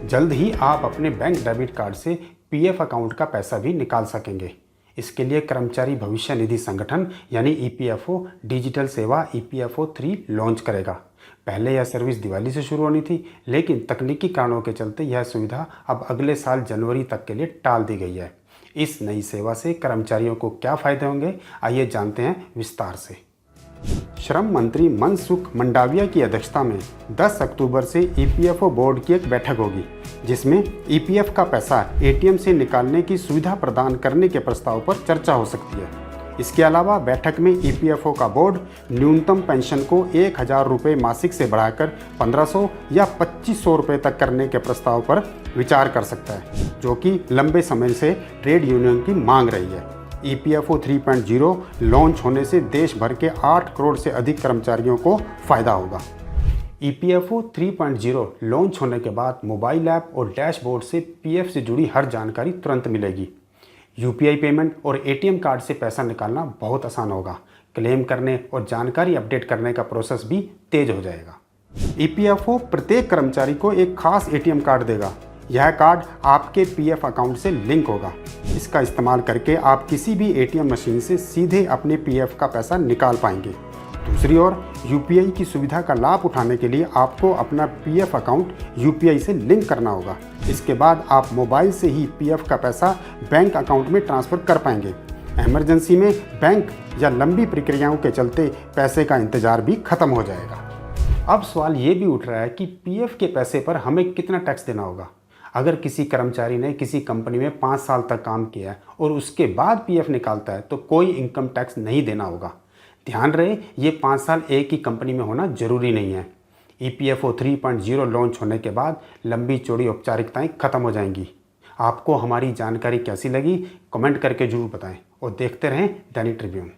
जल्द ही आप अपने बैंक डेबिट कार्ड से पीएफ अकाउंट का पैसा भी निकाल सकेंगे। इसके लिए कर्मचारी भविष्य निधि संगठन यानी ईपीएफओ डिजिटल सेवा ईपीएफओ 3 लॉन्च करेगा। पहले यह सर्विस दिवाली से शुरू होनी थी, लेकिन तकनीकी कारणों के चलते यह सुविधा अब अगले साल जनवरी तक के लिए टाल दी गई है। इस नई सेवा से कर्मचारियों को क्या फायदे होंगे, आइए जानते हैं विस्तार से। श्रम मंत्री मनसुख मंडाविया की अध्यक्षता में 10 अक्टूबर से ईपीएफओ बोर्ड की एक बैठक होगी, जिसमें ईपीएफ का पैसा एटीएम से निकालने की सुविधा प्रदान करने के प्रस्ताव पर चर्चा हो सकती है। इसके अलावा बैठक में ईपीएफओ का बोर्ड न्यूनतम पेंशन को 1000 रुपये मासिक से बढ़ाकर 1500 या 2500 रुपये तक करने के प्रस्ताव पर विचार कर सकता है, जो कि लंबे समय से ट्रेड यूनियन की मांग रही है। ईपीएफओ 3.0 लॉन्च होने से देश भर के 8 करोड़ से अधिक कर्मचारियों को फायदा होगा। ईपीएफओ 3.0 लॉन्च होने के बाद मोबाइल ऐप और डैशबोर्ड से पीएफ से जुड़ी हर जानकारी तुरंत मिलेगी। यूपीआई पेमेंट और एटीएम कार्ड से पैसा निकालना बहुत आसान होगा। क्लेम करने और जानकारी अपडेट करने का प्रोसेस भी तेज हो जाएगा। ईपीएफओ प्रत्येक कर्मचारी को एक खास एटीएम कार्ड देगा। यह कार्ड आपके पीएफ अकाउंट से लिंक होगा। इसका इस्तेमाल करके आप किसी भी एटीएम मशीन से सीधे अपने पीएफ का पैसा निकाल पाएंगे। दूसरी ओर यूपीआई की सुविधा का लाभ उठाने के लिए आपको अपना पीएफ अकाउंट यूपीआई से लिंक करना होगा। इसके बाद आप मोबाइल से ही पीएफ का पैसा बैंक अकाउंट में ट्रांसफ़र कर पाएंगे। इमरजेंसी में बैंक या लंबी प्रक्रियाओं के चलते पैसे का इंतजार भी खत्म हो जाएगा। अब सवाल ये भी उठ रहा है कि पीएफ के पैसे पर हमें कितना टैक्स देना होगा। अगर किसी कर्मचारी ने किसी कंपनी में 5 साल तक काम किया है और उसके बाद पीएफ निकालता है तो कोई इनकम टैक्स नहीं देना होगा। ध्यान रहे, ये 5 साल एक ही कंपनी में होना जरूरी नहीं है। ईपीएफओ 3.0 लॉन्च होने के बाद लंबी चौड़ी औपचारिकताएं खत्म हो जाएंगी। आपको हमारी जानकारी कैसी लगी, कमेंट करके जरूर बताएं और देखते रहें दैनिक ट्रिब्यून।